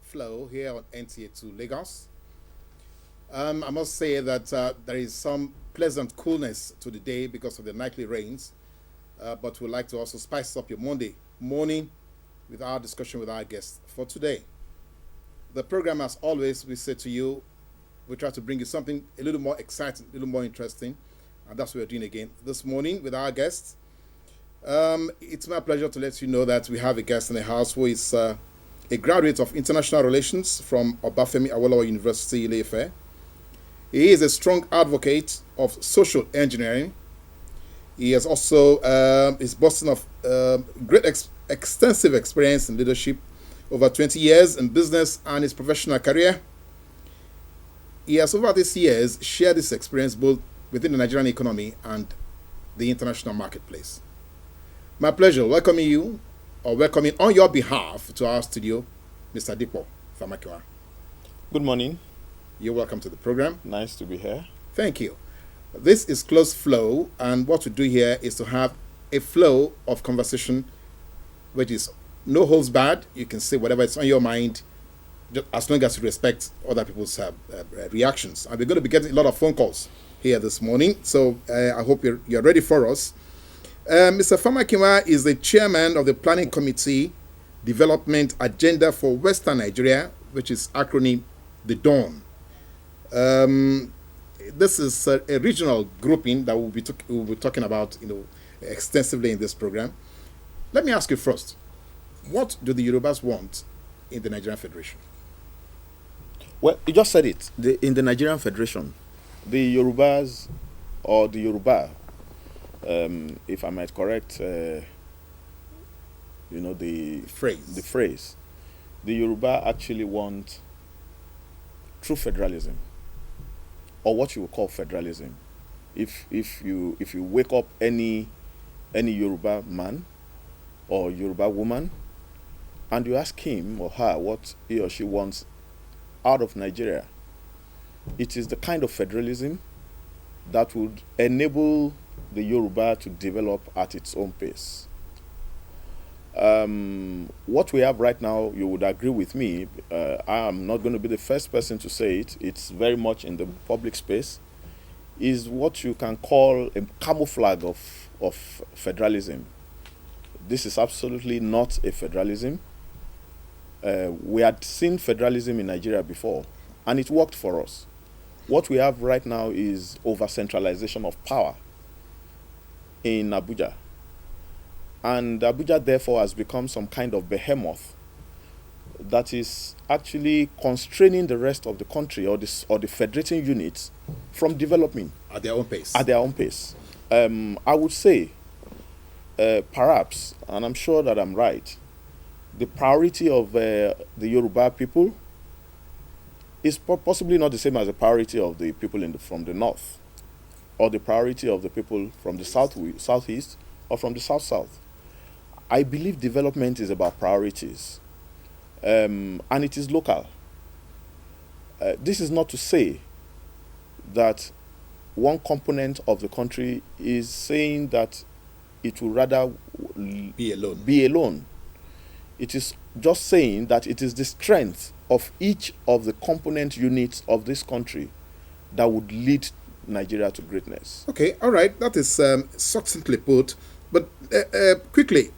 Flow here on NTA2 Lagos. I must say that there is some pleasant coolness to the day because of the nightly rains, but we'd like to also spice up your Monday morning with our discussion with our guests for today. The program, as always, we say to you, we try to bring you something a little more exciting, a little more interesting, and that's what we're doing again this morning with our guests. It's my pleasure to let you know that we have a guest in the house who is a graduate of international relations from Obafemi Awolowo University, Ile-Ife. He is a strong advocate of social engineering. He has also is boasting of extensive experience in leadership, over 20 years in business and his professional career. He has, over these years, shared this experience both within the Nigerian economy and the international marketplace. My pleasure welcoming you, or welcoming on your behalf to our studio, Mr. Dipo Famakinwa. Good morning. You're welcome to the program. Nice to be here. Thank you. This is Close Flow, and what we do here is to have a flow of conversation, which is no holds barred. You can say whatever is on your mind, just as long as you respect other people's reactions. And we're going to be getting a lot of phone calls here this morning, so I hope you're ready for us. Mr. Famakinwa is the chairman of the Planning Committee Development Agenda for Western Nigeria, which is acronym the DAWN. This is a regional grouping that we'll be talking about, extensively in this program. Let me ask you first, what do the Yorubas want in the Nigerian Federation? Well, you just said it. In the Nigerian Federation, the Yorubas, or the Yoruba, if I might correct, the phrase, the Yoruba actually want true federalism, or what you would call federalism. If you wake up any Yoruba man or Yoruba woman, and you ask him or her what he or she wants out of Nigeria, it is the kind of federalism that would enable the Yoruba to develop at its own pace. What we have right now, you would agree with me, I am not going to be the first person to say it, it's very much in the public space, is what you can call a camouflage of federalism. This is absolutely not a federalism. We had seen federalism in Nigeria before, and it worked for us. What we have right now is over-centralization of power in Abuja. And Abuja, therefore, has become some kind of behemoth that is actually constraining the rest of the country or the federating units from developing. At their own pace. At their own pace. I would say, perhaps, and I'm sure that I'm right, the priority of the Yoruba people is possibly not the same as the priority of the people from the north, or the priority of the people from the southeast, or from the south-south. I believe development is about priorities, and it is local. This is not to say that one component of the country is saying that it will rather be alone. It is just saying that it is the strength of each of the component units of this country that would lead Nigeria to greatness. Okay, all right, that is succinctly put. But quickly,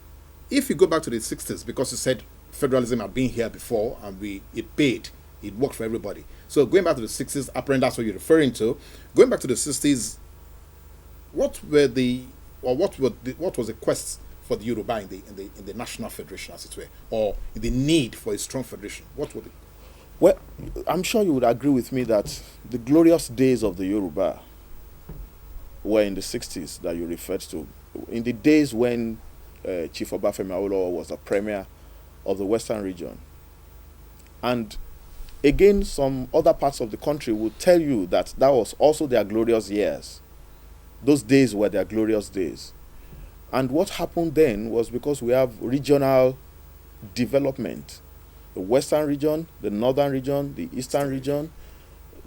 if you go back to the 60s, because you said federalism had been here before and it paid, it worked for everybody. So going back to the 60s, apparently that's what you're referring to. Going back to the 60s, what was the quest for the Yoruba in the national federation, as it were, or in the need for a strong federation? What would it? Well, I'm sure you would agree with me that the glorious days of the Yoruba were in the 60s that you referred to. In the days when Chief Obafemi Awolowo was the premier of the Western region. And again, some other parts of the country would tell you that was also their glorious years. Those days were their glorious days. And what happened then was because we have regional development. The Western region, the Northern region, the Eastern region,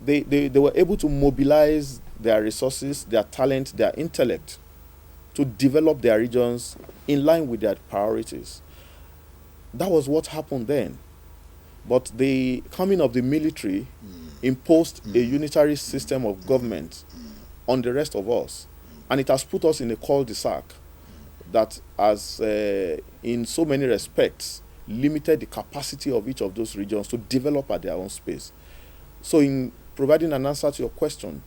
they were able to mobilize their resources, their talent, their intellect to develop their regions in line with their priorities. That was what happened then. But the coming of the military imposed a unitary system of government on the rest of us. And it has put us in a cul-de-sac that has, in so many respects, limited the capacity of each of those regions to develop at their own space. So in providing an answer to your question,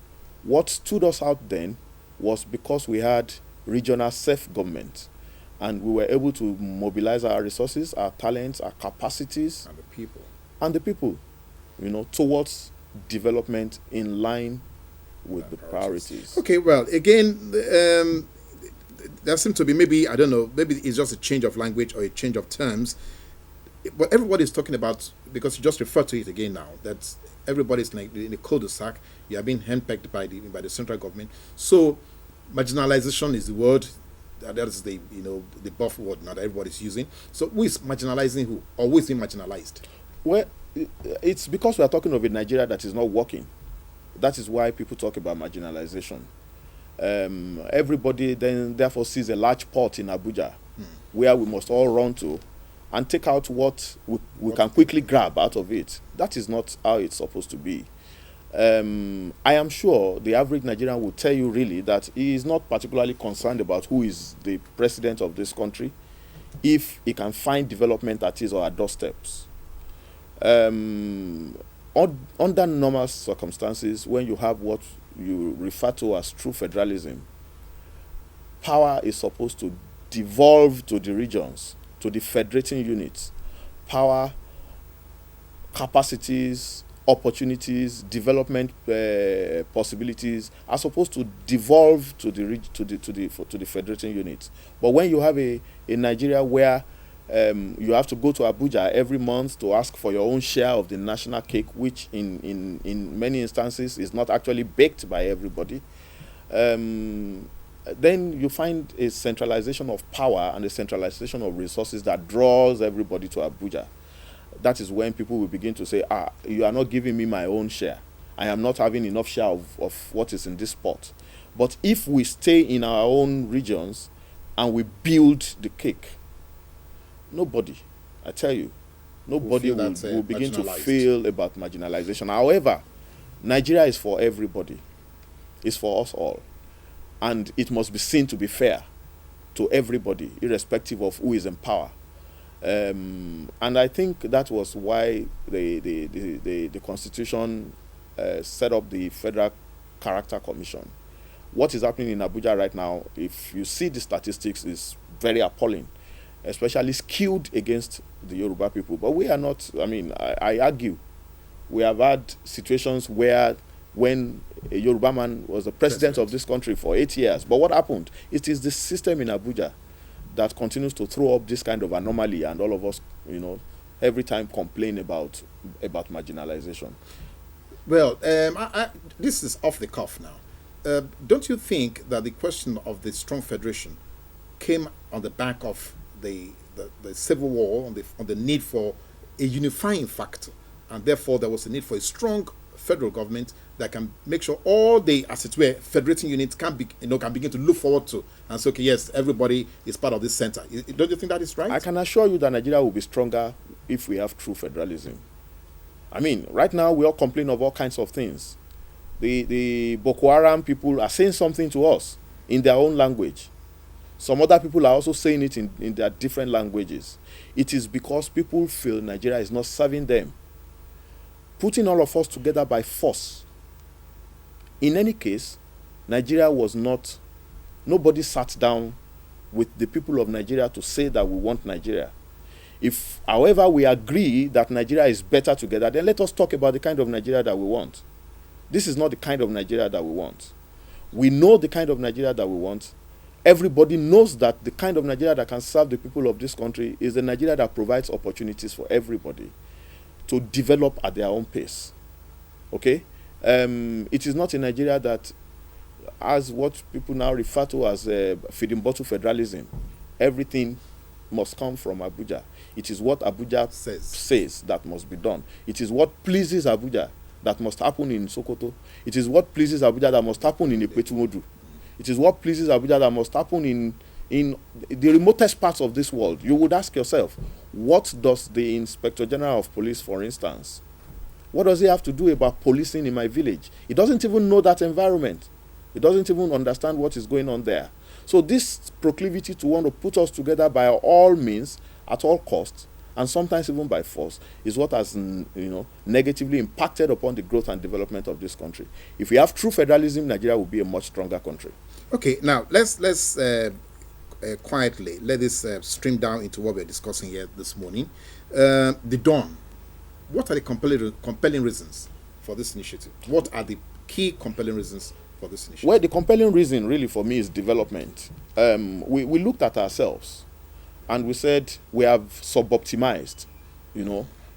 what stood us out then was because we had regional self-government, and we were able to mobilize our resources, our talents, our capacities, and the people, towards development in line with the priorities. Okay, well, again, there seems to be, maybe, I don't know, maybe it's just a change of language or a change of terms. But everybody's talking about, because you just referred to it again now, that everybody's like in a cul-de-sac. You are being handpicked by the central government. So marginalization is the word. That is the buff word now that everybody's using. So who is marginalizing who, or who is being marginalized? Well, it's because we are talking of a Nigeria that is not working. That is why people talk about marginalization. Everybody then therefore sees a large pot in Abuja where we must all run to and take out what we can quickly grab out of it. That is not how it's supposed to be. I am sure the average Nigerian will tell you really that he is not particularly concerned about who is the president of this country if he can find development at his or her doorsteps. Under normal circumstances, when you have what you refer to as true federalism, power is supposed to devolve to the regions, to the federating units. Power, capacities, opportunities, development possibilities are supposed to devolve to the federating units. But when you have a Nigeria where you have to go to Abuja every month to ask for your own share of the national cake, which in many instances is not actually baked by everybody, then you find a centralization of power and a centralization of resources that draws everybody to Abuja. That is when people will begin to say, you are not giving me my own share. I am not having enough share of what is in this pot. But if we stay in our own regions and we build the cake, nobody, I tell you, nobody will begin to feel about marginalization. However, Nigeria is for everybody. It's for us all. And it must be seen to be fair to everybody, irrespective of who is in power. And I think that was why the Constitution set up the Federal Character Commission. What is happening in Abuja right now, if you see the statistics, is very appalling, especially skewed against the Yoruba people. But we are not, I argue, we have had situations where when a Yoruba man was the president of this country for 8 years. But what happened? It is the system in Abuja that continues to throw up this kind of anomaly, and all of us, every time complain about marginalization. Well, this is off the cuff now. Don't you think that the question of the strong federation came on the back of the civil war, on the need for a unifying factor, and therefore there was a need for a strong federal government that can make sure all the, as it were, federating units can begin to look forward to and say, okay, yes, everybody is part of this center. Don't you think that is right? I can assure you that Nigeria will be stronger if we have true federalism. Right now we all complain of all kinds of things. The Boko Haram people are saying something to us in their own language. Some other people are also saying it in their different languages. It is because people feel Nigeria is not serving them. Putting all of us together by force. In any case, Nigeria was not, nobody sat down with the people of Nigeria to say that we want Nigeria. If, however, we agree that Nigeria is better together, then let us talk about the kind of Nigeria that we want. This is not the kind of Nigeria that we want. We know the kind of Nigeria that we want. Everybody knows that the kind of Nigeria that can serve the people of this country is the Nigeria that provides opportunities for everybody to develop at their own pace. Okay? It is not a Nigeria that has what people now refer to as feeding bottle federalism. Everything must come from Abuja. It is what Abuja says that must be done. It is what pleases Abuja that must happen in Sokoto. It is what pleases Abuja that must happen in Ipetumodu. It is what pleases Abuja that must happen in the remotest parts of this world. You would ask yourself, What does the Inspector General of Police, for instance, what does he have to do about policing in my village? He doesn't even know that environment. He doesn't even understand what is going on there. So this proclivity to want to put us together by all means, at all costs, and sometimes even by force, is what has negatively impacted upon the growth and development of this country. If we have true federalism, Nigeria will be a much stronger country. Okay, now let's quietly let this stream down into what we're discussing here this morning. The dawn. What are the compelling reasons for this initiative? What are the key compelling reasons for this initiative? Well, the compelling reason really for me is development. We looked at ourselves and we said we have suboptimized,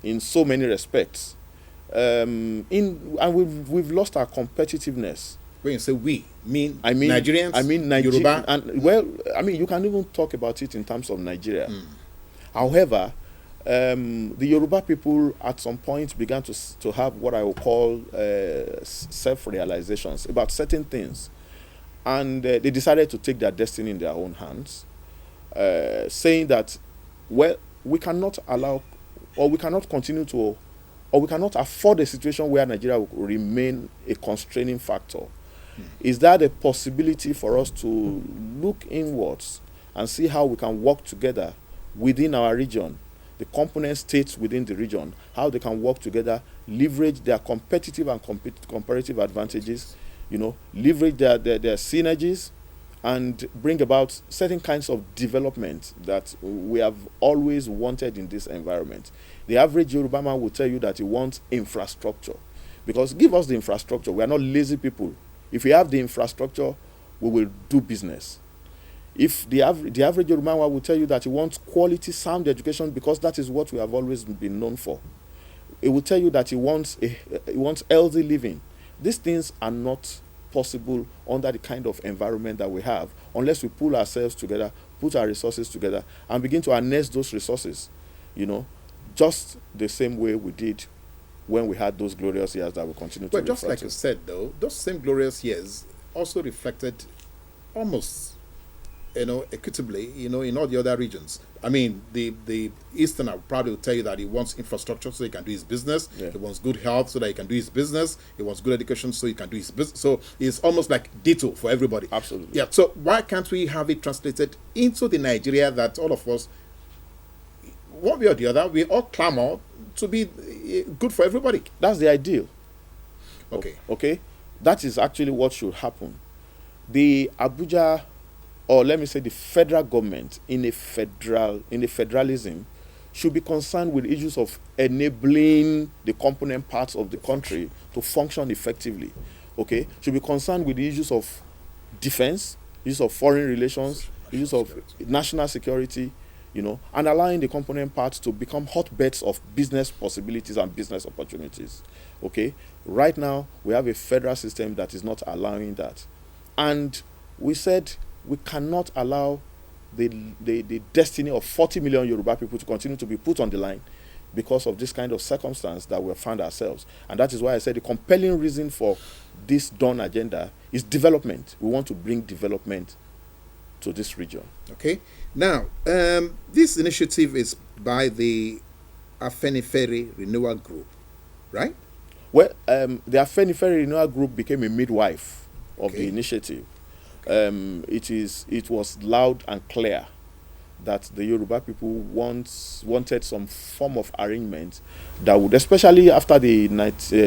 in so many respects. And we've lost our competitiveness. When you say we, I mean Nigerians? I mean Nigeria. And you can even talk about it in terms of Nigeria. However, the Yoruba people at some point began to have what I will call self-realizations about certain things. And they decided to take their destiny in their own hands, saying that, well, we cannot allow, or we cannot continue to, or we cannot afford a situation where Nigeria will remain a constraining factor. Is that a possibility for us to look inwards and see how we can work together within our region, the component states within the region, how they can work together, leverage their competitive and comparative advantages, leverage their synergies, and bring about certain kinds of development that we have always wanted in this environment. The average Yoruba man will tell you that he wants infrastructure, because give us the infrastructure. We are not lazy people. If we have the infrastructure, we will do business. If the average Yoruba man will tell you that he wants quality, sound education, because that is what we have always been known for. It will tell you that he wants healthy living. These things are not possible under the kind of environment that we have, unless we pull ourselves together, put our resources together, and begin to harness those resources, just the same way we did when we had those glorious years that we continue to. But just like you said, though, those same glorious years also reflected almost, equitably, in all the other regions. I mean, the Easterner probably will tell you that he wants infrastructure so he can do his business. Yeah. He wants good health so that he can do his business. He wants good education so he can do his business. So it's almost like ditto for everybody. Absolutely. Yeah. So why can't we have it translated into the Nigeria that all of us, one way or the other, we all clamor to be good for everybody? That's the ideal. Okay. Okay. That is actually what should happen. The Abuja, or let me say the federal government in a federalism should be concerned with issues of enabling the component parts of the country to function effectively. Okay, should be concerned with the issues of defense, issues of foreign relations, issues of national security, and allowing the component parts to become hotbeds of business possibilities and business opportunities. Okay, right now we have a federal system that is not allowing that, and we said we cannot allow the destiny of 40 million Yoruba people to continue to be put on the line because of this kind of circumstance that we have found ourselves. And that is why I said the compelling reason for this dawn agenda is development. We want to bring development to this region. Okay. Now, this initiative is by the Afenifere Renewal Group, right? Well, the Afenifere Renewal Group became a midwife of the initiative. It was loud and clear that the Yoruba people wanted some form of arrangement that would, especially after the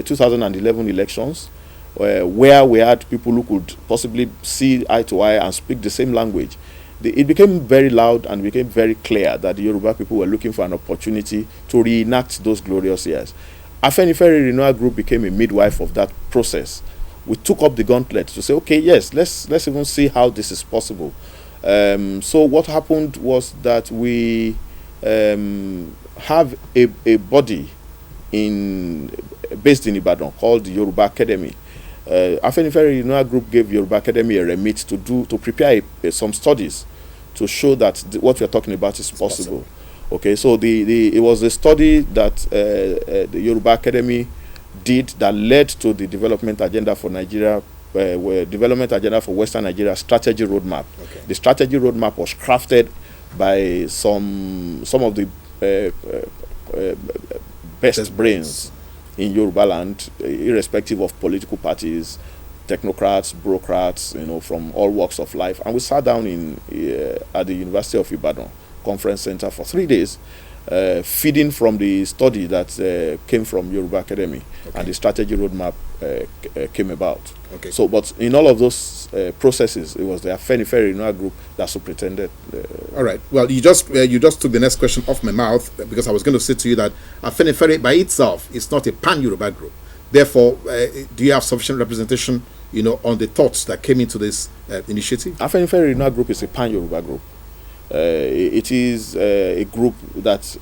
2011 elections, where we had people who could possibly see eye to eye and speak the same language. It became very loud and became very clear that the Yoruba people were looking for an opportunity to reenact those glorious years. Afenifere Renewal Group became a midwife of that process. We took up the gauntlet to say, okay, yes, let's even see how this is possible. So what happened was that we have a body based in Ibadan called the Yoruba Academy. Afenifere Renewal Group gave Yoruba Academy a remit to prepare some studies to show that what we are talking about is possible. Okay, so it was a study that the Yoruba Academy did that led to the development agenda for Nigeria, development agenda for Western Nigeria strategy roadmap. Okay. The strategy roadmap was crafted by some of the best brains in Yoruba land, irrespective of political parties, technocrats, bureaucrats, from all walks of life. And we sat down at the University of Ibadan Conference Center for 3 days, feeding from the study that came from Yoruba Academy, and the strategy roadmap came about. Okay. So, but in all of those processes, it was the Afenifere Renewal Group that superintended. All right. Well, you just took the next question off my mouth, because I was going to say to you that Afenifere by itself is not a pan-Yoruba group. Therefore, do you have sufficient representation, on the thoughts that came into this initiative? Afenifere Renewal Group is a pan-Yoruba group. It is a group that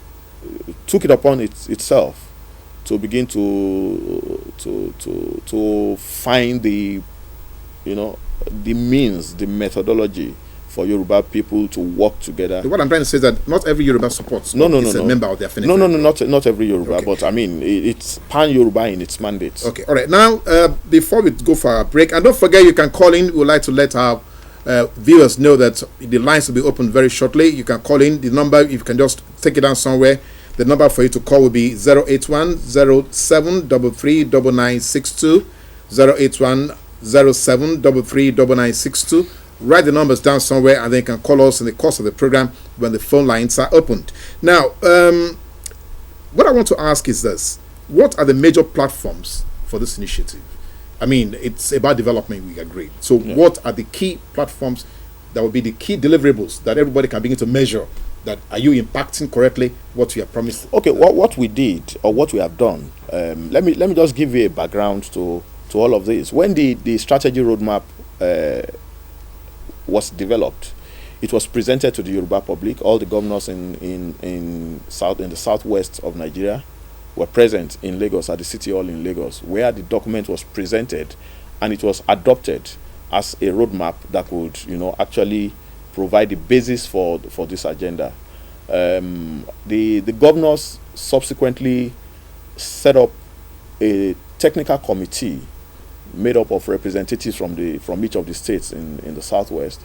took it upon itself to begin to find the means, the methodology for Yoruba people to work together. What I'm trying to say is that not every Yoruba supports. No. A member of the Afenifere. No, not every Yoruba, okay. But I mean, it's pan-Yoruba in its mandate. Okay, all right. Now, before we go for a break, and don't forget, you can call in. We would like to let our viewers know that the lines will be open very shortly. You can call in. The number, if you can just take it down somewhere, the number for you to call will be 081-0733-9962, 081-0733-9962. Write the numbers down somewhere, and then you can call us in the course of the program when the phone lines are opened. Now, what I want to ask is this: what are the major platforms for this initiative? I mean, it's about development, we agree. So what are the key platforms that will be the key deliverables that everybody can begin to measure? That are you impacting correctly what you have promised? Okay, what we did, or what we have done, let me just give you a background to all of this. When the strategy roadmap was developed, it was presented to the Yoruba public. All the governors in the southwest of Nigeria were present in Lagos, at the City Hall in Lagos, where the document was presented, and it was adopted as a roadmap that could, actually provide the basis for this agenda. The governors subsequently set up a technical committee made up of representatives from each of the states in the southwest,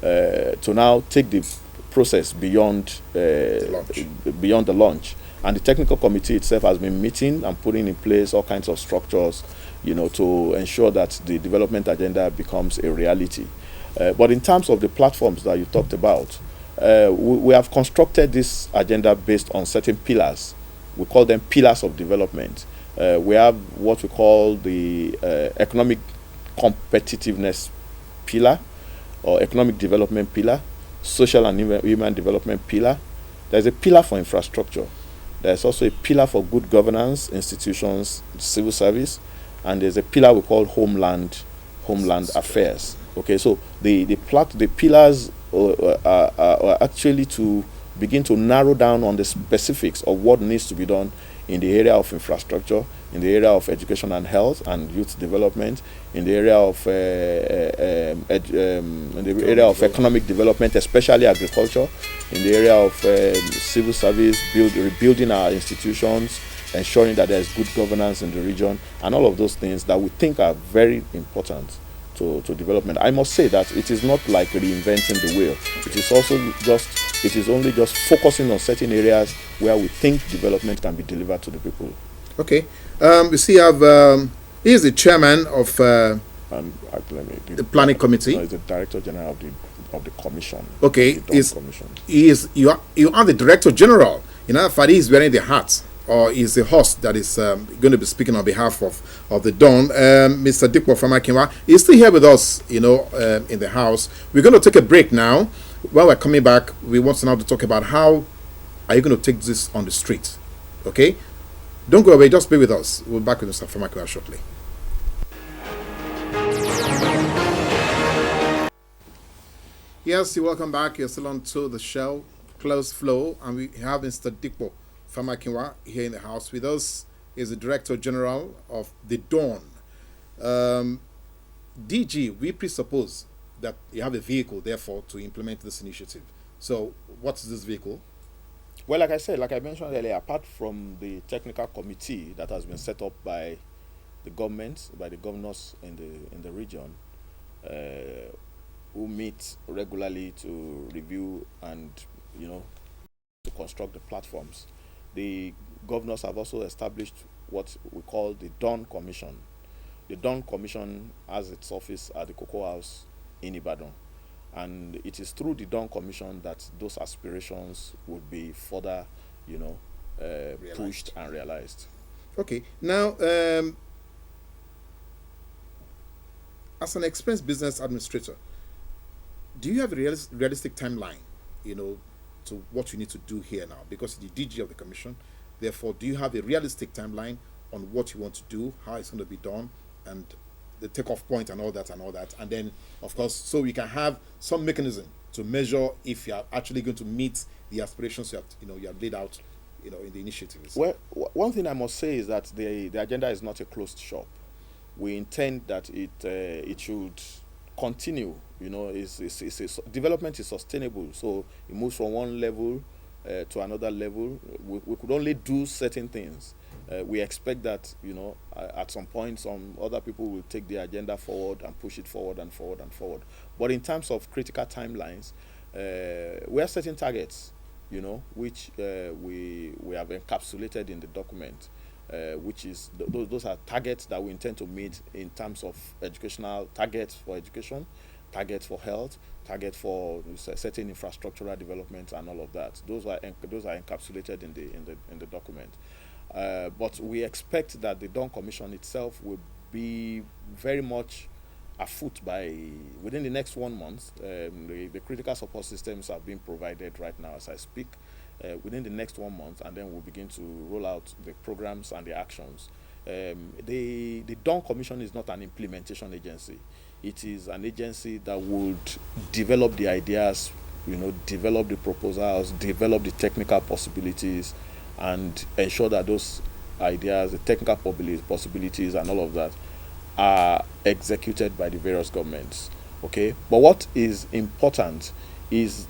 to now take the process beyond the launch. And the technical committee itself has been meeting and putting in place all kinds of structures, to ensure that the development agenda becomes a reality. But in terms of the platforms that you talked about, we have constructed this agenda based on certain pillars. We call them pillars of development. We have what we call the economic competitiveness pillar, or economic development pillar, social and human development pillar. There's a pillar for infrastructure. There's also a pillar for good governance, institutions, civil service, and there's a pillar we call homeland affairs. Okay, so the pillars are actually to begin to narrow down on the specifics of what needs to be done in the area of infrastructure, in the area of education and health and youth development, in the area of economic development, especially agriculture, in the area of civil service, rebuilding our institutions, ensuring that there is good governance in the region, and all of those things that we think are very important to development. I must say that it is not like reinventing the wheel. It is only just focusing on certain areas where we think development can be delivered to the people. Okay. We see he is the chairman of the planning committee. No, he's the director general of the commission. Okay. Commission. You are the director general. Fadi is wearing the hat, or is the host that is going to be speaking on behalf of the Dawn. Mr. Dikpo Famakinwa is still here with us, in the house. We're going to take a break now. While we're coming back, we want to now to talk about how are you going to take this on the street. Okay? Don't go away. Just be with us. We'll be back with Mr. Famakinwa shortly. Yes, you're welcome back. You're still on to the show, Close Flow, and we have Mr. Dikpo Famakinwa here in the house with us. Is the Director General of the Dawn. DG, we presuppose that you have a vehicle, therefore, to implement this initiative. So, what's this vehicle? Well, like I mentioned earlier, apart from the technical committee that has been set up by the government, by the governors in the region, who meet regularly to review and to construct the platforms. The governors have also established what we call the Dawn Commission. The Dawn Commission has its office at the Cocoa House in Ibadan. And it is through the Dawn Commission that those aspirations would be further, pushed and realized. Okay. Now, as an experienced business administrator, do you have a realistic timeline, to what you need to do here now? Because you're the DG of the commission, therefore, do you have a realistic timeline on what you want to do, how it's going to be done, and the takeoff point and all that, and then, of course, so we can have some mechanism to measure if you are actually going to meet the aspirations you have laid out, in the initiatives. Well, one thing I must say is that the agenda is not a closed shop. We intend that it should continue. Development is sustainable, so it moves from one level to another level. We could only do certain things. We expect that at some point some other people will take the agenda forward and push it forward and forward and forward. But in terms of critical timelines, we have certain targets, which we have encapsulated in the document. Which is those are targets that we intend to meet in terms of educational targets for education, targets for health, targets for certain infrastructural development, and all of that. Those are encapsulated in the document. But we expect that the Dawn Commission itself will be very much afoot within the next 1 month. The critical support systems are being provided right now as I speak. Within the next 1 month, and then we'll begin to roll out the programs and the actions. The Dawn Commission is not an implementation agency. It is an agency that would develop the ideas, develop the proposals, develop the technical possibilities, and ensure that those ideas, the technical possibilities and all of that are executed by the various governments. Okay? But what is important is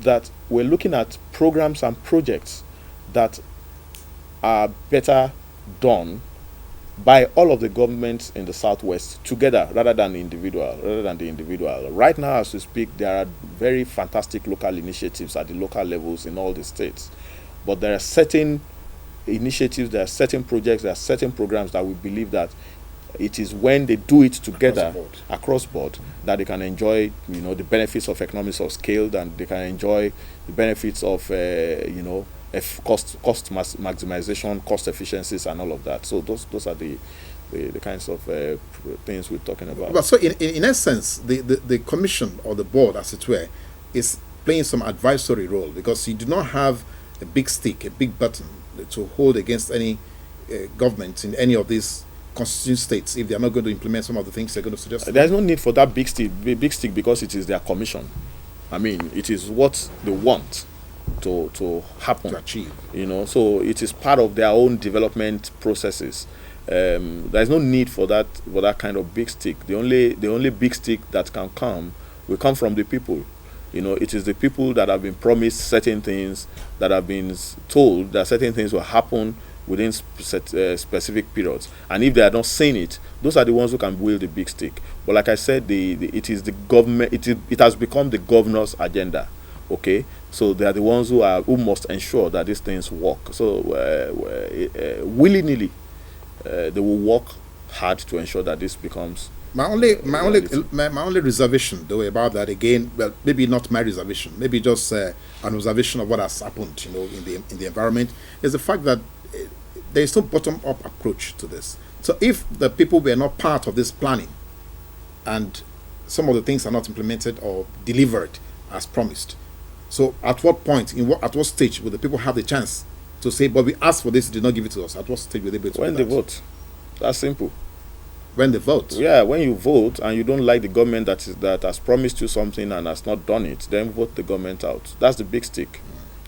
that we're looking at programs and projects that are better done by all of the governments in the Southwest together rather than the individual. Right now, as we speak, there are very fantastic local initiatives at the local levels in all the states. But there are certain initiatives, there are certain projects, there are certain programs that we believe that it is when they do it together across board that they can enjoy, the benefits of economies of scale, and they can enjoy the benefits of, cost maximization, cost efficiencies, and all of that. So those are the kinds of things we're talking about. But so in essence, the commission or the board, as it were, is playing some advisory role, because you do not have a big stick, a big button to hold against any government in any of these constituent states if they are not going to implement some of the things they're going to suggest. There's no need for that big stick because it is their commission. I mean, it is what they want to happen, to achieve. So it is part of their own development processes. There's no need for that kind of big stick. The only big stick that can come will come from the people. It is the people that have been promised certain things, that have been told that certain things will happen within specific periods, and if they are not saying it, those are the ones who can wield the big stick. But like I said, it is the government. It has become the governor's agenda. Okay, so they are the ones who must ensure that these things work. So willy-nilly, they will work hard to ensure that this becomes. My only reservation though about that, again, well, maybe not my reservation, maybe just an observation of what has happened, in the environment, is the fact that there is no bottom-up approach to this. So if the people were not part of this planning, and some of the things are not implemented or delivered as promised, so at what point, at what stage will the people have the chance to say, but we asked for this, did not give it to us? At what stage will they be able to when they vote? That's simple. When they vote? Yeah, when you vote and you don't like the government that has promised you something and has not done it, then vote the government out. That's the big stick,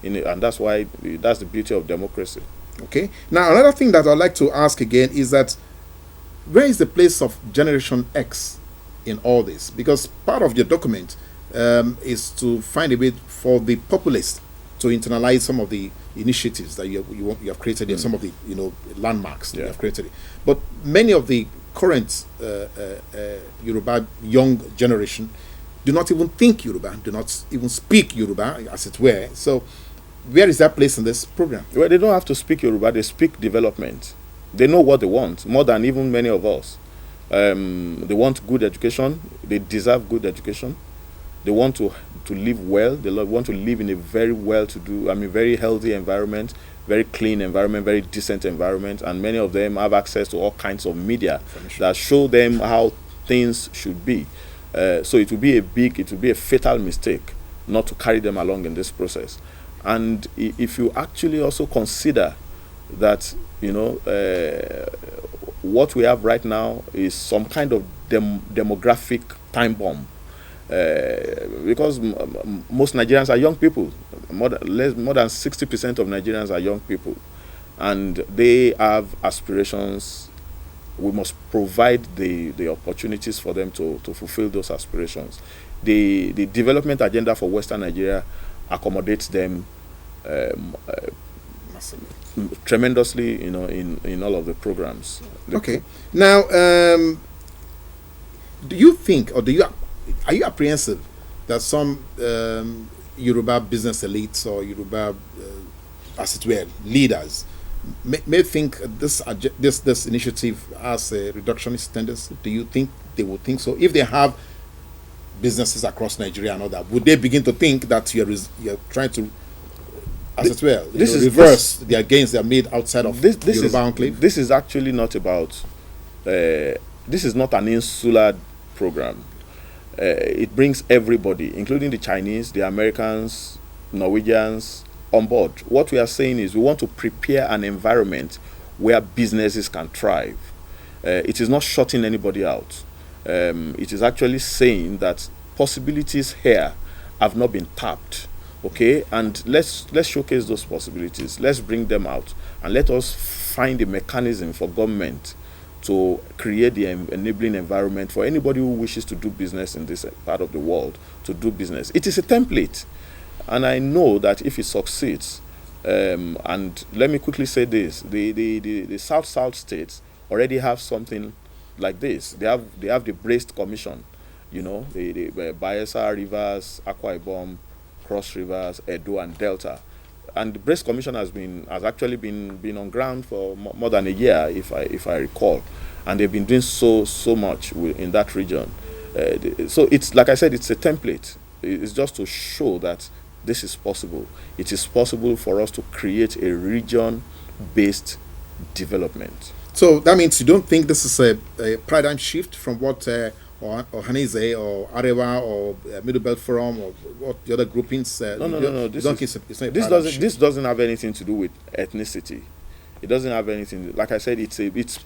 and that's the beauty of democracy. Okay. Now, another thing that I'd like to ask again is that where is the place of Generation X in all this? Because part of your document is to find a way for the populace to internalize some of the initiatives that you have created, and some of the landmarks that you have created. But many of the current Yoruba young generation do not even think Yoruba, do not even speak Yoruba, as it were. So where is that place in this program? Well, they don't have to speak Yoruba, they speak development. They know what they want, more than even many of us. They want good education, they deserve good education. They want to live well, they want to live in a very well-to-do, very healthy environment, very clean environment, very decent environment, and many of them have access to all kinds of media that show them how things should be. So it will be a fatal mistake not to carry them along in this process. And if you actually also consider that, what we have right now is some kind of demographic time bomb. Because most Nigerians are young people. More than 60% of Nigerians are young people. And they have aspirations. We must provide the opportunities for them to fulfill those aspirations. The development agenda for Western Nigeria accommodates them tremendously, in all of the programs. Okay. Now, do you think, or are you apprehensive that some Yoruba business elites or Yoruba, as it were, leaders may think this initiative has a reductionist tendency? Do you think they would think so? If they have businesses across Nigeria and all that, would they begin to think that you're trying to, as it were, reverse the gains that are made outside of Yoruba enclave? This is actually not about, this is not an insular program. It brings everybody, including the Chinese, the Americans, Norwegians, on board. What we are saying is we want to prepare an environment where businesses can thrive. It is not shutting anybody out. It is actually saying that possibilities here have not been tapped. Okay, and let's showcase those possibilities. Let's bring them out, and let us find a mechanism for government to create the enabling environment for anybody who wishes to do business in this part of the world to do business. It is a template, and I know that if it succeeds, and let me quickly say this: the South states already have something like this. They have the Braced Commission, the Bayelsa, Rivers, Akwa Ibom, Cross Rivers, Edo, and Delta. And the Braced Commission has actually been on ground for more than a year, if I recall, and they've been doing so much in that region. So it's, like I said, it's a template. It's just to show that this is possible. It is possible for us to create a region-based development. So that means you don't think this is a paradigm shift from what or Hanese or Arewa or Middle Belt Forum or what the other groupings? No. This doesn't have anything to do with ethnicity. It doesn't have anything. Like I said, it's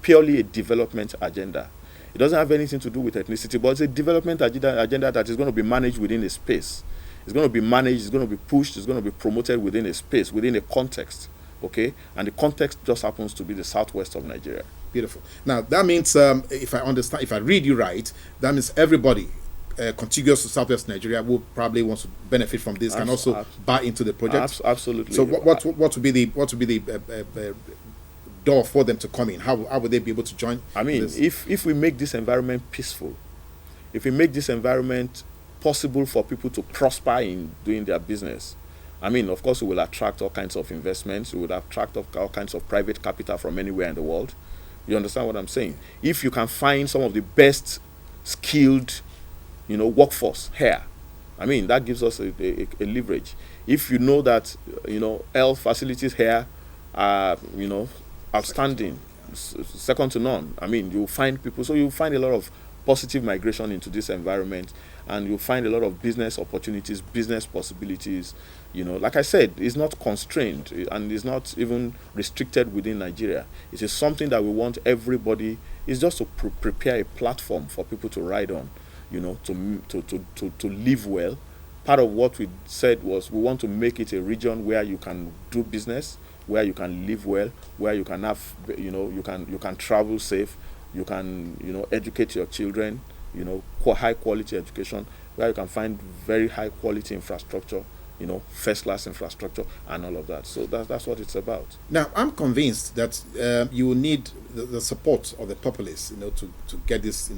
purely a development agenda. It doesn't have anything to do with ethnicity, but it's a development agenda that is going to be managed within a space. It's going to be managed. It's going to be pushed. It's going to be promoted within a space, within a context. Okay, and the context just happens to be the southwest of Nigeria. Beautiful. Now that means, if I read you right, that means everybody contiguous to southwest Nigeria who probably wants to benefit from this can also buy into the project. Absolutely. So what would be the door for them to come in? How would they be able to join? If we make this environment peaceful, if we make this environment possible for people to prosper in doing their business, of course, we will attract all kinds of investments. We will attract all kinds of private capital from anywhere in the world. You understand what I'm saying? If you can find some of the best skilled, workforce here, that gives us a leverage. If you know that, health facilities here are, outstanding, second to none. You'll find people. So you'll find a lot of positive migration into this environment, and you'll find a lot of business opportunities, business possibilities. Like I said, it's not constrained and it's not even restricted within Nigeria. It is something that we want everybody. It's just to prepare a platform for people to ride on, to live well. Part of what we said was we want to make it a region where you can do business, where you can live well, where you can have, you can travel safe, you can, educate your children, high quality education, where you can find very high quality infrastructure, first class infrastructure and all of that. So that's what it's about. Now, I'm convinced that you will need the support of the populace, to get this,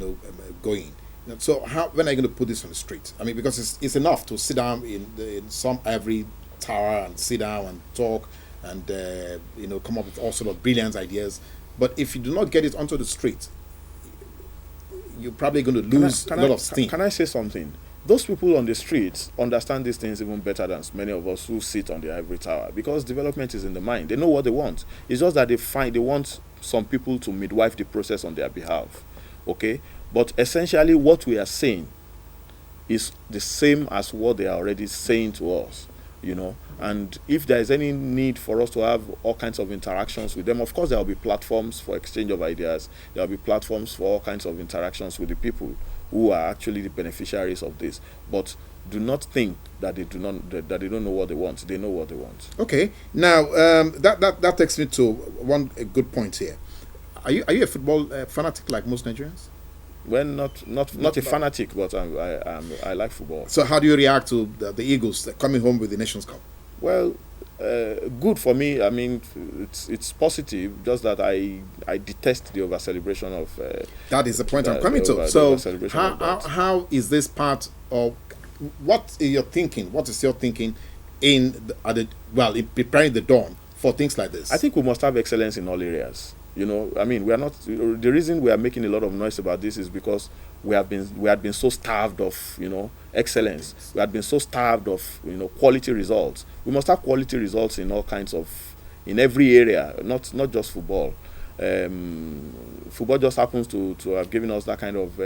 going. So when are you going to put this on the street? Because it's enough to sit down in some ivory tower and sit down and talk and come up with all sort of brilliant ideas. But if you do not get it onto the street, you're probably going to lose a lot of steam. Can I say something? Those people on the streets understand these things even better than many of us who sit on the ivory tower, because development is in the mind. They know what they want. It's just that they want some people to midwife the process on their behalf. Okay? But essentially what we are saying is the same as what they are already saying to us, and if there is any need for us to have all kinds of interactions with them, of course there will be platforms for exchange of ideas. There will be platforms for all kinds of interactions with the people who are actually the beneficiaries of this. But do not think that they don't know what they want. They know what they want. Okay. Now that takes me to a good point here. Are you a football fanatic like most Nigerians? Well, not a fanatic, but I like football. So how do you react to the Eagles coming home with the Nations Cup? Well, good for me. I mean, it's positive. Just that I detest the over celebration of. That is the point I'm coming to. So how is this part of what is your thinking? What is your thinking in preparing the dawn for things like this? I think we must have excellence in all areas. I mean, we are not. The reason we are making a lot of noise about this is because we had been so starved of excellence. We had been so starved of quality results. We must have quality results in all kinds in every area, not just football. Football just happens to have given us that kind of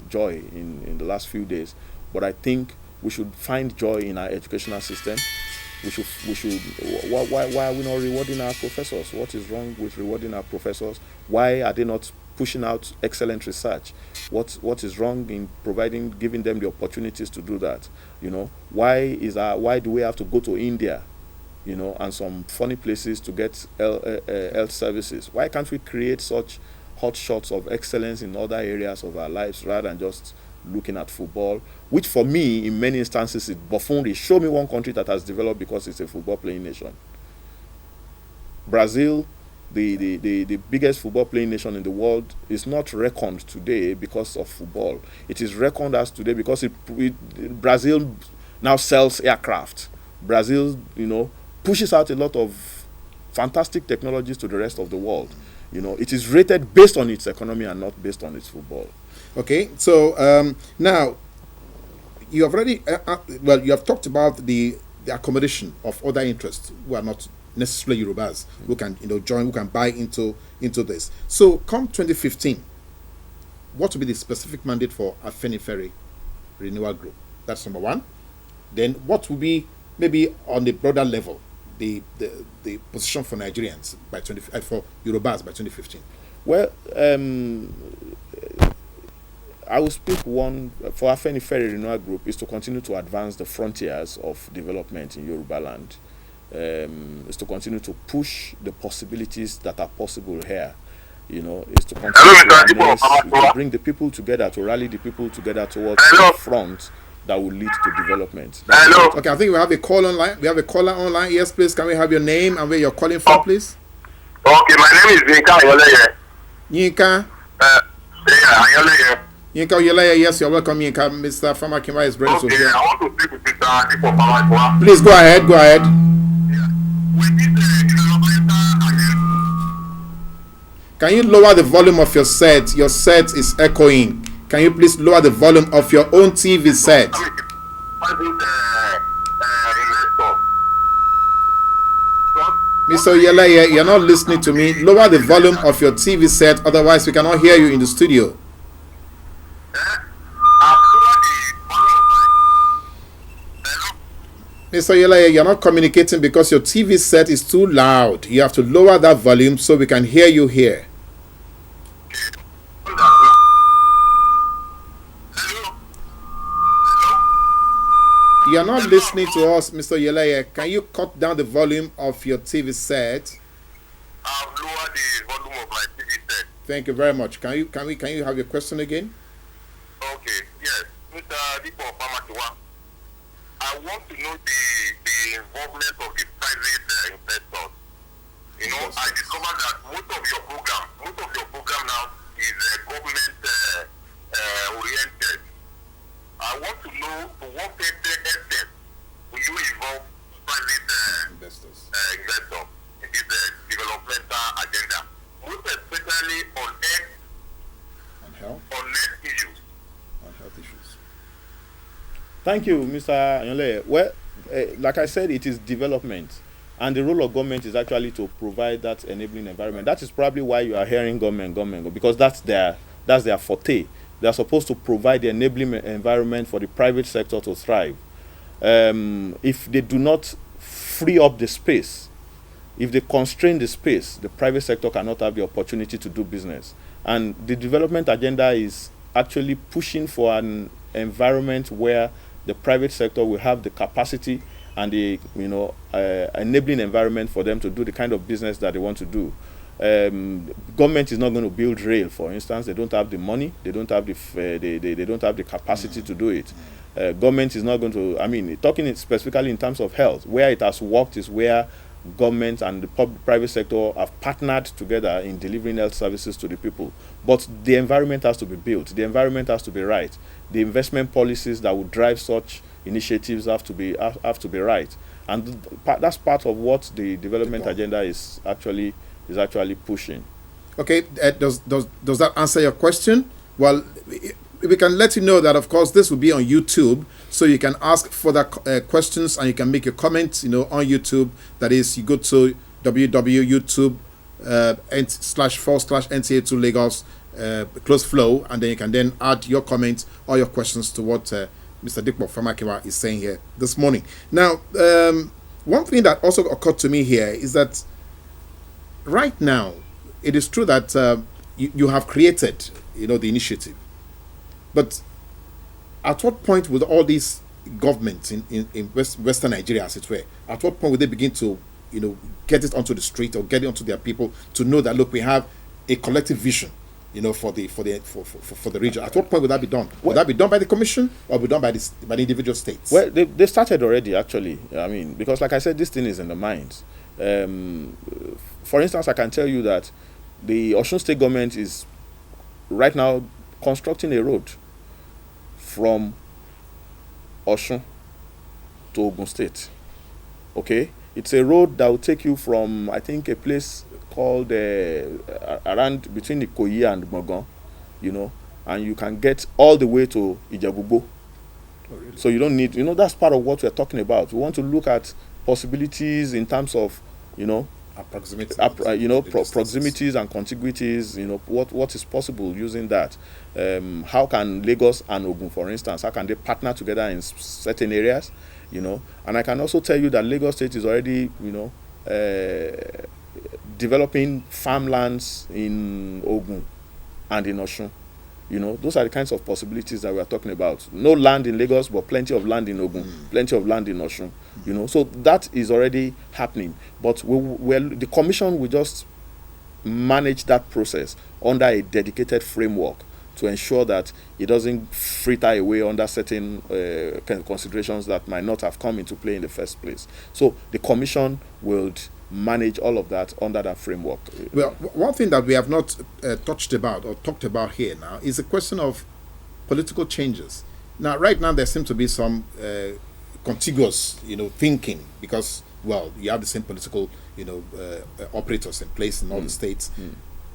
joy in the last few days. But I think we should find joy in our educational system. We should. Why are we not rewarding our professors? What is wrong with rewarding our professors? Why are they not pushing out excellent research? What is wrong in giving them the opportunities to do that? Why do we have to go to India, and some funny places to get health services? Why can't we create such hot shots of excellence in other areas of our lives rather than just looking at football, which for me in many instances is buffoonery? Show me one country that has developed because it's a football playing nation. Brazil, the biggest football playing nation in the world, is not reckoned today because of football. It is reckoned as today because Brazil now sells aircraft. Brazil pushes out a lot of fantastic technologies to the rest of the world. It is rated based on its economy and not based on its football. Okay, so now you have already you have talked about the accommodation of other interests who are not necessarily Yorubas, who can join, who can buy into this. So come 2015, what will be the specific mandate for Afenifere Renewal Group? That's number one. Then what will be maybe on the broader level the position for Nigerians for Yorubas by 2015? Well, I will speak one for Afenifere Renewal Group is to continue to advance the frontiers of development in Yoruba land. Is to continue to push the possibilities that are possible here. Is to continue to bring the people together, to rally the people together towards a front that will lead to development. Okay, I think we have a call online. We have a caller online. Yes, please. Can we have your name and where you're calling from, please? Okay, my name is Yinka Ayoleye. Yinka? Ayoleye. Yinka Oyeleye, yes, you're welcome, Yinka. Mr. Famakinwa is ready to hear. I want to speak with Mr. Dipo Famakinwa. Please go ahead. Can you lower the volume of your set? Your set is echoing. Can you please lower the volume of your own TV set? Mr. Oyeleye, you're not listening to me. Lower the volume of your TV set, otherwise we cannot hear you in the studio. Mr. Oyeleye, you're not communicating because your TV set is too loud. You have to lower that volume so we can hear you here. You're not listening to us, Mr. Oyeleye. Can you cut down the volume of your TV set? I've lowered the volume of my TV set. Thank you very much. Can you have your question again? Okay, yes. Mr. Dipo Famakinwa, I want to know the involvement of the private investors. I discovered that most of your program now is government oriented. I want to know to what extent will you involve private on health issues. On health issues. Thank you, Mr. Anyole. Well, like I said, it is development. And the role of government is actually to provide that enabling environment. That is probably why you are hearing government, because that's their forte. They are supposed to provide the enabling environment for the private sector to thrive. If they do not free up the space, if they constrain the space, the private sector cannot have the opportunity to do business. And the development agenda is actually pushing for an environment where the private sector will have the capacity and the enabling environment for them to do the kind of business that they want to do. Government is not going to build rail, for instance. They don't have the money. They don't have the they don't have the capacity to do it. Government is not going to. I mean, talking specifically in terms of health, where it has worked is where government and the private sector have partnered together in delivering health services to the people. But the environment has to be built. The environment has to be right. The investment policies that would drive such initiatives have to be right. And that's part of what the development agenda is actually pushing. Okay, does that answer your question? Well, we can let you know that, of course, this will be on YouTube, so you can ask further questions and you can make your comments, on YouTube. That is, you go to www.youtube//NTA2 Lagos close flow, and then you can then add your comments or your questions to what Mr. Dikpo Famakinwa is saying here this morning. Now, one thing that also occurred to me here is that right now, it is true that you have created, the initiative. But at what point would all these governments in Western Nigeria, as it were, at what point would they begin to, get it onto the street or get it onto their people to know that, look, we have a collective vision, for the region? At what point would that be done? Would that be done by the commission or be done by the individual states? Well, they started already, actually. I mean, because like I said, this thing is in the minds. For instance, I can tell you that the Osun State government is right now constructing a road from Osun to Ogun State. Okay? It's a road that will take you from, I think, a place called around between Ikoyi and Gbogan, and you can get all the way to Ijebubo. Oh, really? So you don't need, that's part of what we're talking about. We want to look at possibilities in terms of, proximities and contiguities, what is possible using that. How can Lagos and Ogun, for instance, how can they partner together in certain areas, and I can also tell you that Lagos State is already, developing farmlands in Ogun and in Osun. Those are the kinds of possibilities that we are talking about. No land in Lagos, but plenty of land in Ogun, plenty of land in Osun. So that is already happening. But the commission will just manage that process under a dedicated framework to ensure that it doesn't fritter away under certain considerations that might not have come into play in the first place. So the commission will manage all of that under that framework. Well, one thing that we have not touched about or talked about here now is the question of political changes. Now, right now, there seems to be some contiguous, thinking, because, well, you have the same political, operators in place in all the states.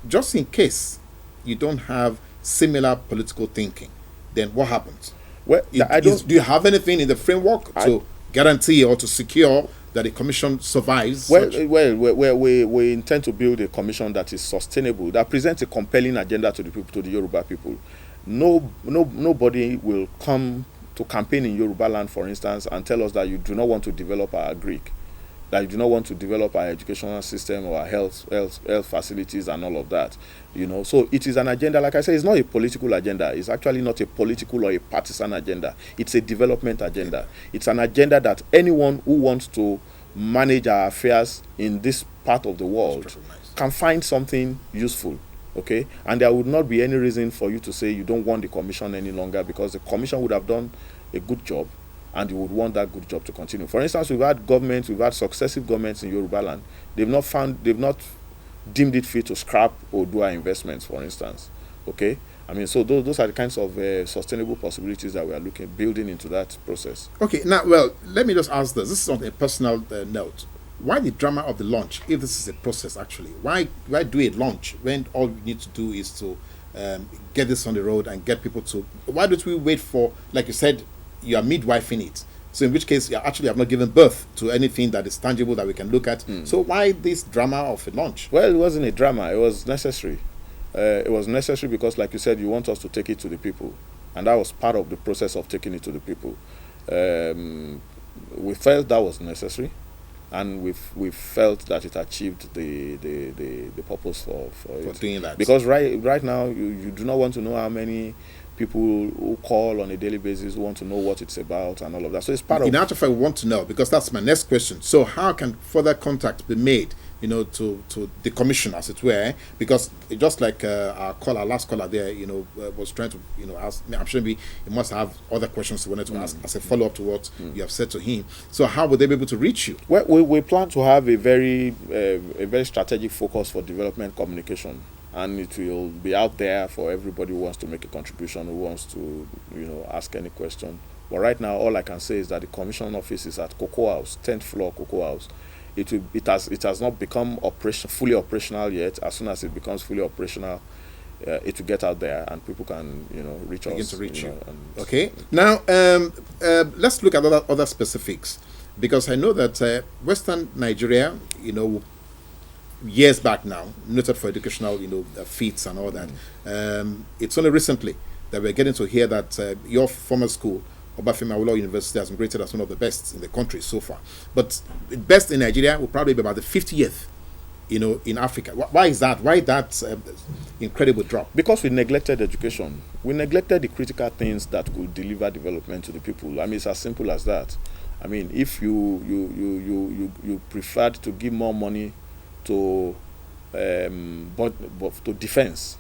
Just in case you don't have similar political thinking, then what happens? Well, do you have anything in the framework to guarantee or to secure that the commission survives? Well, we intend to build a commission that is sustainable, that presents a compelling agenda to the people, to the Yoruba people. Nobody will come to campaign in Yoruba land, for instance, and tell us that you do not want to develop our Greek, that you do not want to develop our educational system or our health facilities and all of that. So it is an agenda, like I said, it's not a political agenda. It's actually not a political or a partisan agenda. It's a development agenda. It's an agenda that anyone who wants to manage our affairs in this part of the world can find something useful. Okay? And there would not be any reason for you to say you don't want the commission any longer, because the commission would have done a good job and you would want that good job to continue. For instance, we've had successive governments in Yoruba land. They've not deemed it fit to scrap Odua investments, for instance. Okay? I mean, so those are the kinds of sustainable possibilities that we are building into that process. Okay, now, well, let me just ask this. This is on a personal note. why the drama of the launch? If this is a process, actually, why do a launch when all we need to do is to get this on the road and get people to? Why don't we wait for, like you said, you are midwifing it? So in which case, you actually have not given birth to anything that is tangible that we can look at. So why this drama of a launch? Well, it wasn't a drama. It was necessary. It was necessary because, like you said, you want us to take it to the people, and that was part of the process of taking it to the people. We felt that was necessary, and we felt that it achieved the purpose for it. Doing that. Because right now, you do not want to know how many people who call on a daily basis who want to know what it's about and all of that. So it's part of. In actual fact, we want to know, because that's my next question. So how can further contact be made, to the commission, as it were? Because just like our last caller there, was trying to, ask. I'm sure he must have other questions he wanted to ask as a follow up to what you have said to him. So how would they be able to reach you? Well, we plan to have a very strategic focus for development communication. And it will be out there for everybody who wants to make a contribution, who wants to, ask any question. But right now, all I can say is that the commission office is at Cocoa House, 10th floor, Cocoa House. It has not become fully operational yet. As soon as it becomes fully operational, it will get out there and people can, reach us. Begin to reach you. Okay. Now, let's look at other specifics, because I know that Western Nigeria, years back now, noted for educational, feats and all that. It's only recently that we're getting to hear that your former school, Famakinwa University, has been rated as one of the best in the country so far. But the best in Nigeria will probably be about the 50th, in Africa. Why is that? Why that incredible drop? Because we neglected education. We neglected the critical things that could deliver development to the people. I mean, it's as simple as that. I mean, if you preferred to give more money to to defense,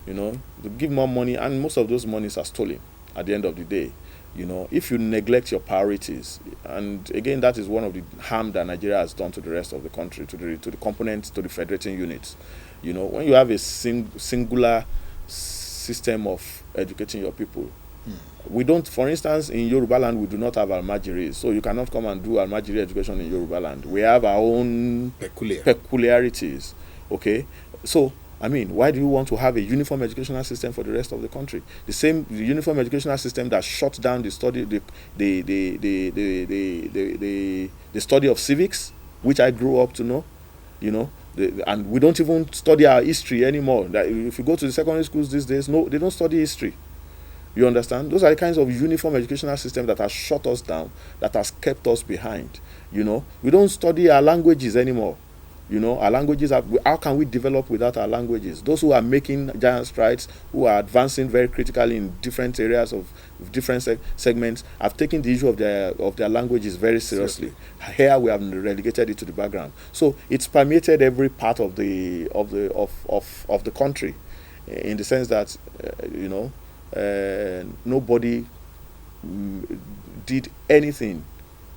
to give more money, and most of those monies are stolen at the end of the day. If you neglect your priorities, and again, that is one of the harm that Nigeria has done to the rest of the country, to the components, to the federating units. When you have a singular system of educating your people, we don't, for instance, in Yoruba land, we do not have almajiris, so you cannot come and do almajiri education in Yoruba land. We have our own peculiarities, okay? So, I mean, why do you want to have a uniform educational system for the rest of the country? The uniform educational system that shut down the study of civics, which I grew up to know, and we don't even study our history anymore. If you go to the secondary schools these days, no, they don't study history. You understand? Those are the kinds of uniform educational system that has shut us down, that has kept us behind. We don't study our languages anymore. Our languages how can we develop without our languages? Those who are making giant strides, who are advancing very critically in different areas of different segments, have taken the issue of their languages very seriously. Here we have relegated it to the background. So it's permeated every part of the country, in the sense that nobody did anything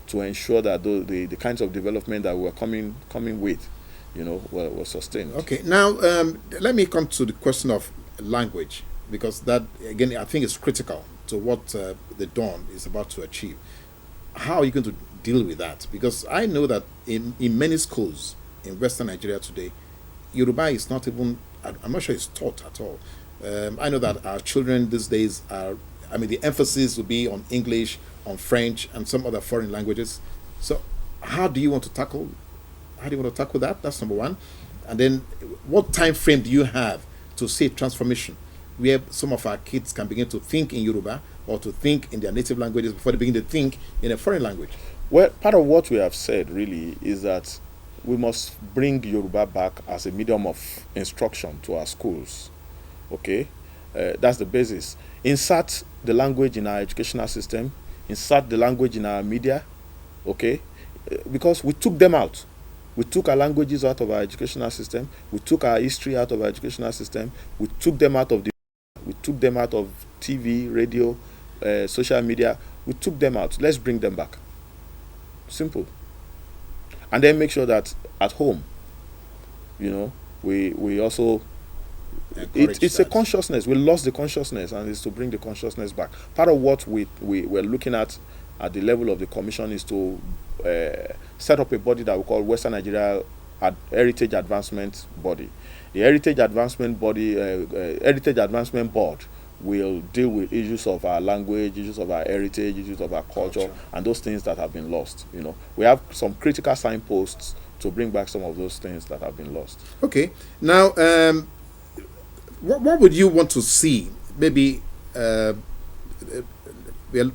to ensure that the kinds of development that we were coming with, were sustained. Okay, now let me come to the question of language, because that, again, I think is critical to what the Dawn is about to achieve. How are you going to deal with that? Because I know that in many schools in Western Nigeria today, Yoruba is not even, I'm not sure it's taught at all. I know that our children these days the emphasis will be on English, on French, and some other foreign languages. So how do you want to tackle that? That's number one. And then what time frame do you have to see transformation, where some of our kids can begin to think in Yoruba or to think in their native languages before they begin to think in a foreign language? Well, part of what we have said really is that we must bring Yoruba back as a medium of instruction to our schools. Okay, that's the basis. Insert the language in our educational system, insert the language in our media, okay, because we took them out. We took our languages out of our educational system, we took our history out of our educational system, we took them out of TV, radio, social media. We took them out. Let's bring them back. Simple. And then make sure that at home, we also, it's a consciousness. We lost the consciousness, and it's to bring the consciousness back. Part of what we're looking at at the level of the commission is to set up a body that we call Western Nigeria Heritage Advancement Body. The Heritage Advancement Board will deal with issues of our language, issues of our heritage, issues of our culture, and those things that have been lost. We have some critical signposts to bring back some of those things that have been lost. Okay. Now, what would you want to see? Maybe we are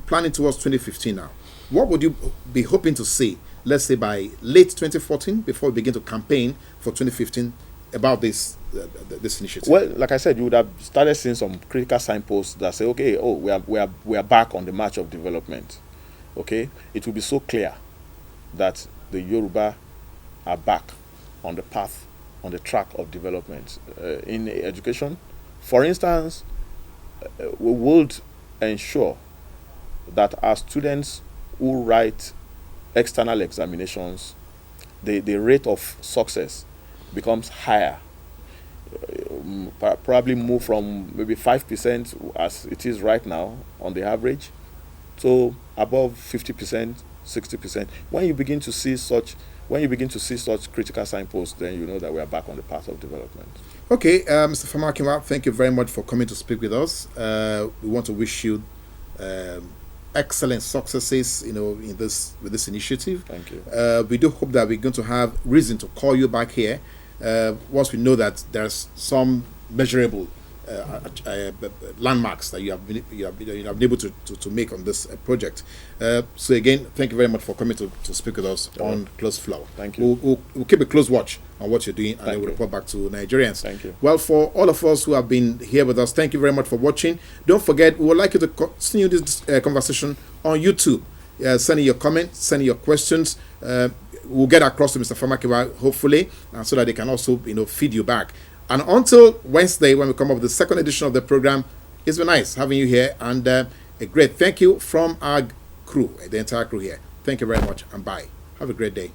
planning towards 2015 now. What would you be hoping to see, let's say by late 2014, before we begin to campaign for 2015 about this initiative? Well, like I said, you would have started seeing some critical signposts that say, okay, we are back on the march of development. Okay, it will be so clear that the Yoruba are back on the path, on the track of development in education. For instance, we would ensure that our students who write external examinations, the rate of success becomes higher. Probably move from maybe 5% as it is right now on the average to above 50%, 60%. When you begin to see such critical signposts, then you know that we are back on the path of development. Okay, Mr. Famakinwa, thank you very much for coming to speak with us. We want to wish you excellent successes, with this initiative. Thank you. We do hope that we're going to have reason to call you back here once we know that there's some measurable landmarks that you have been able to make on this project. So again, thank you very much for coming to speak with us on Close Flow. Thank you. We'll keep a close watch on what you're doing, and then we'll report back to Nigerians. Thank you. Well, for all of us who have been here with us, thank you very much for watching. Don't forget, we would like you to continue this conversation on YouTube. Send in your comments, send in your questions. We'll get across to Mr. Famakinwa, hopefully, so that they can also feed you back. And until Wednesday, when we come up with the second edition of the program, it's been nice having you here, and a great thank you from our crew, the entire crew here. Thank you very much, and bye. Have a great day.